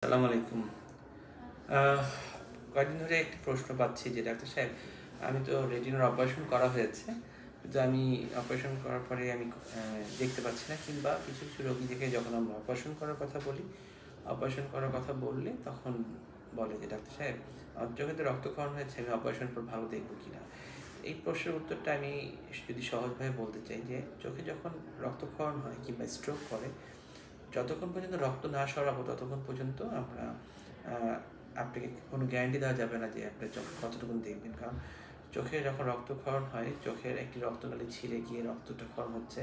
আসসালামু আলাইকুম। আহ, কয়েকদিন ধরে একটি প্রশ্ন পাচ্ছি যে ডাক্তার সাহেব, আমি তো রেটিনার অপারেশন করা হয়েছে, কিন্তু আমি অপারেশন করার পরে আমি দেখতে পাচ্ছি না, কিংবা কিছু কিছু রোগী থেকে যখন আমরা অপারেশন করার কথা বলি, অপারেশন করার কথা বললে তখন বলে যে ডাক্তার সাহেব, আমার চোখে তো রক্তক্ষরণ হয়েছে, আমি অপারেশনের পর ভালো দেখবো কিনা। এই প্রশ্নের উত্তরটা আমি যদি সহজভাবে বলতে চাই যে চোখে যখন রক্তক্ষরণ হয় কিংবা স্ট্রোক করে, যতক্ষণ পর্যন্ত রক্ত না সরাবো ততক্ষণ পর্যন্ত আমরা আপনাকে কোনো গ্যারান্টি দেওয়া যাবে না যে আপনি কতটুকু দেখবেন। কারণ চোখে যখন রক্তক্ষরণ হয়, চোখের একটি রক্তনালী ছিঁড়ে গিয়ে রক্তটা ক্ষরণ হচ্ছে,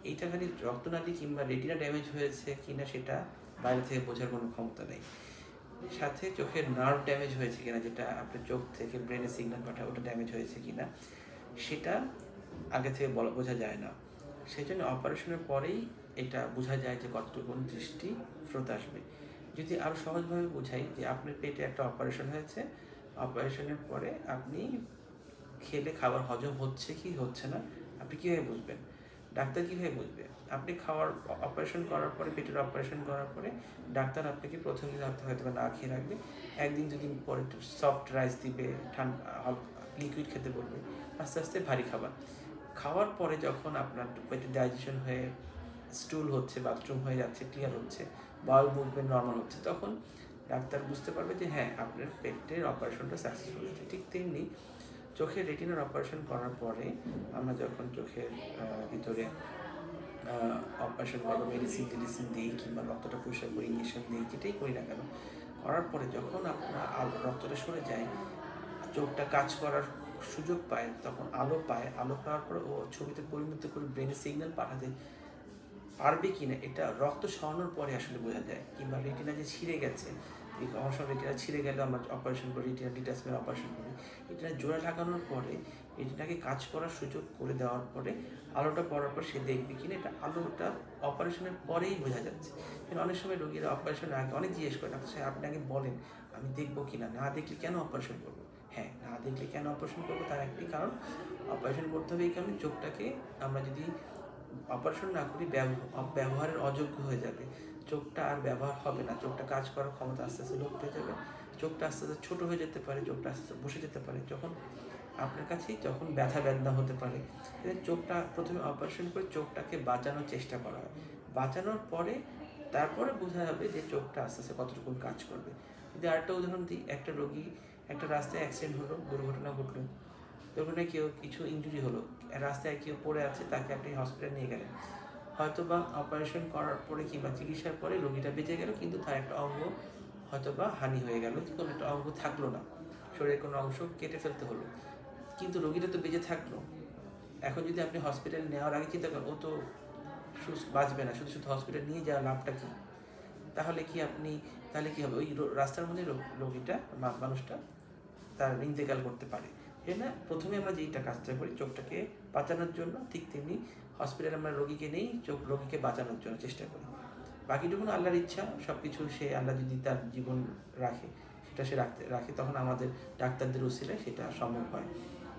এইটা খালি রক্তনালী কিংবা রেটিনা ড্যামেজ হয়েছে কিনা সেটা বাইরে থেকে বোঝার কোনো ক্ষমতা নেই। সাথে চোখের নার্ভ ড্যামেজ হয়েছে কিনা, যেটা আপনার চোখ থেকে ব্রেনে সিগন্যাল পাঠায়, ওটা ড্যামেজ হয়েছে কিনা সেটা আগে থেকে বোঝা যায় না। সেই জন্য অপারেশনের পরেই এটা বোঝা যায় যে কতটুকু দৃষ্টি ফেরত আসবে। যদি আরও সহজভাবে বোঝাই যে আপনার পেটে একটা অপারেশন হয়েছে, অপারেশনের পরে আপনি খেলে খাবার হজম হচ্ছে কি হচ্ছে না আপনি কীভাবে বুঝবেন? ডাক্তার কীভাবে বুঝবে? আপনি খাওয়ার অপারেশন করার পরে, পেটের অপারেশন করার পরে ডাক্তার আপনাকে প্রথম দিন হয়তো না খেয়ে রাখবে, একদিন দুদিন পরে সফট রাইস দিবে, ঠান্ডা লিকুইড খেতে বলবে, আস্তে আস্তে ভারী খাবার খাওয়ার পরে যখন আপনার পেটে ডাইজেশন হয়ে স্টুল হচ্ছে, বাথরুম হয়ে যাচ্ছে, ক্লিয়ার হচ্ছে, বাউল মুভমেন্ট নর্মাল হচ্ছে, তখন ডাক্তার বুঝতে পারবে যে হ্যাঁ, আপনার পেটের অপারেশনটা সাকসেসফুল হয়েছে। ঠিক তেমনি চোখের রেটিনার অপারেশন করার পরে আমরা যখন চোখের ভিতরে অপারেশন করবো, মেডিসিন দিই কিংবা রক্তটা পরিষ্কার করে ইঞ্জেকশন দিই, যেটাই করি না কেন, করার পরে যখন আপনার রক্তটা সরে যায়, চোখটা কাজ করার সুযোগ পায়, তখন আলো পায়, আলো পাওয়ার পর ও ছবিতে পরিণত করে ব্রেনে সিগন্যাল পাঠাতে পারবে কিনা এটা রক্ত সরানোর পরে আসলে বোঝা যায়। কিংবা রেটিনা যে ছিঁড়ে গেছে, এই অবশ্য রেটিনা ছিঁড়ে গেলে আমরা অপারেশন করি, রেটিনা ডিটাচমেন্ট অপারেশন করি, রেটিনা জোড়া লাগানোর পরে রেটিনাকে কাজ করার সুযোগ করে দেওয়ার পরে আলোটা পড়ার পর সে দেখবে কিনা, এটা আলোটা অপারেশনের পরেই বোঝা যাচ্ছে। কিন্তু অনেক সময় রোগীরা অপারেশনের আগে অনেক জিজ্ঞেস করে, ডাক্তার সাহেব আপনি আগে বলেন আমি দেখবো কিনা, না দেখলে কেন অপারেশন করবো? হ্যাঁ, না দেখলে কেন অপারেশন করবো তার একটি কারণ, অপারেশন করতে হবে এই কারণে, চোখটাকে আমরা যদি অপারেশন না করি ব্যবহারের অযোগ্য হয়ে যাবে, চোখটা আর ব্যবহার হবে না, চোখটা কাজ করার ক্ষমতা আস্তে আস্তে লোপ পেয়ে যাবে, চোখটা আস্তে আস্তে ছোটো হয়ে যেতে পারে, চোখটা আস্তে আস্তে বসে যেতে পারে, যখন আপনার কাছেই যখন ব্যথা বেদনা হতে পারে। চোখটা প্রথমে অপারেশন করে চোখটাকে বাঁচানোর চেষ্টা করা হয়, বাঁচানোর পরে তারপরে বোঝা যাবে যে চোখটা আস্তে আস্তে কতটুকু কাজ করবে। যদি আরেকটা উদাহরণ দিই, একটা রোগী একটা রাস্তায় অ্যাক্সিডেন্ট হলো, দুর্ঘটনা ঘটলো, দুর্ঘটনায় কেউ কিছু ইনজুরি হলো, রাস্তায় কেউ পড়ে আছে, তাকে আপনি হসপিটালে নিয়ে গেলেন, হয়তো বা অপারেশন করার পরে কিংবা চিকিৎসার পরে রোগীটা বেঁচে গেল, কিন্তু তার একটা অঙ্গ হয়তো বা হানি হয়ে গেল, কোনো একটা অঙ্গ থাকলো না, শরীরের কোনো অংশ কেটে ফেলতে হলো, কিন্তু রোগীটা তো বেঁচে থাকলো। এখন যদি আপনি হসপিটালে নেওয়ার আগে চিন্তা করেন ও তো বাঁচবে না, শুধু শুধু হসপিটাল নিয়ে যাওয়ার লাভটা কী? তাহলে কি আপনি, তাহলে কি হবে, ওই রাস্তার মধ্যে রোগীটা মানুষটা তার ইন্তেকাল করতে পারে। না, প্রথমে আমরা যেইটা কাজটা করি চোখটাকে বাঁচানোর জন্য, ঠিক তেমনি হসপিটালে আমরা রোগীকে নেই রোগীকে বাঁচানোর জন্য চেষ্টা করি। বাকিটুকুন আল্লাহর ইচ্ছা, সব কিছু সে আল্লাহ যদি তার জীবন রাখে সেটা সে রাখে, তখন আমাদের ডাক্তারদের উসিলায় সেটা সম্ভব হয়।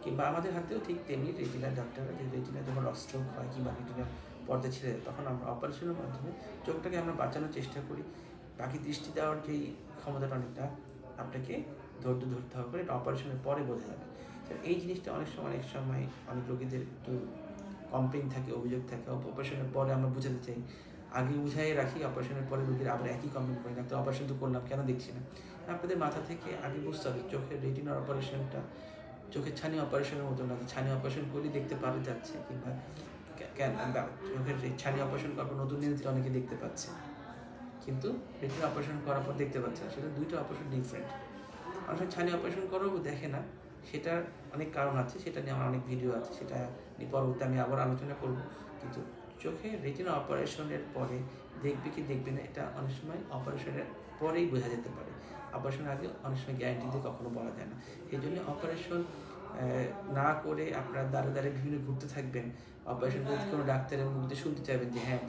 কিংবা আমাদের হাতেও ঠিক তেমনি রেটিনার ডাক্তাররা, যে রেটিনা যখন স্ট্রোক হয় কিংবা রেটিনার পর্দা ছেড়ে যায়, তখন আমরা অপারেশনের মাধ্যমে চোখটাকে আমরা বাঁচানোর চেষ্টা করি। বাকি দৃষ্টি দেওয়ার যেই ক্ষমতাটা অনেকটা আপনাকে ধৈর্য ধরতে হবে, এটা অপারেশনের পরে বোঝা যাবে। এই জিনিসটা অনেক সময় অনেক রোগীদের একটু কমপ্লেন থাকে, অভিযোগ থাকে, অপারেশনের পরে আমরা বুঝাতে চাই, আগে বুঝাই রাখি, অপারেশনের পরে রোগীরা আবার একই কমপ্লেন করে, ডাক্তার অপারেশন তো করলাম কেন দেখছি না। আপনাদের মাথা থেকে আগে বুঝতে হবে চোখের রেটিনার অপারেশনটা চোখের ছানি অপারেশনের মতো না, ছানি অপারেশন করলেই দেখতে পারা যাচ্ছে, কিংবা চোখের ছানি অপারেশন করার পর নতুন জিনিস অনেকে দেখতে পাচ্ছে, কিন্তু রেটিনা অপারেশন করার পর দেখতে পাচ্ছে না, সেটা দুইটা অপারেশন ডিফারেন্ট। অনেক ছানি অপারেশন করাবো দেখে না, সেটার অনেক কারণ আছে, সেটা নিয়ে আমার অনেক ভিডিও আছে, সেটা নিয়ে পরবর্তী আমি আবার আলোচনা করব। কিন্তু চোখে রেটিনা অপারেশনের পরে দেখবে কি দেখবে না, এটা অনেক সময় অপারেশনের পরেই বোঝা যেতে পারে, অপারেশনের আগে অনেক সময় গ্যারান্টি দিয়ে কখনো বলা যায় না। এই জন্য অপারেশন না করে আপনারা দাঁড়ে দাঁড়িয়ে বিভিন্ন ঘুরতে থাকবেন, অপারেশন করে কোনো ডাক্তারের মুখ দিয়ে শুনতে চাইবেন যে হ্যাঁ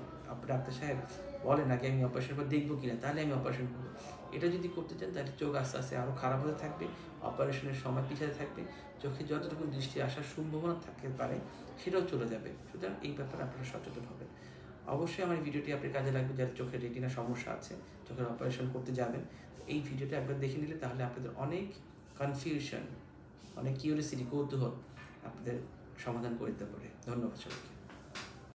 ডাক্তার সাহেব বলেন নাকি আমি অপারেশন পর দেখবো কিনা, তাহলে আমি অপারেশন করবো, এটা যদি করতে চান তাহলে চোখ আস্তে আস্তে আরও খারাপ হতে থাকবে, অপারেশনের সময় পিছাতে থাকবে, চোখে যতটুকু দৃষ্টি আসার সম্ভাবনা থাকতে পারে সেটাও চলে যাবে। সুতরাং এই ব্যাপারে আপনারা সচেতন হবেন। অবশ্যই আমার ভিডিওটি আপনার কাজে লাগবে, যার চোখের রেটিনা সমস্যা আছে, চোখের অপারেশন করতে যাবেন। এই ভিডিওটা একবার দেখে নিলে তাহলে আপনাদের অনেক কনফিউশন, অনেক কিউরিয়াসিটি, কৌতূহল আপনাদের সমাধান করে দিতে পারে। ধন্যবাদ সবাইকে।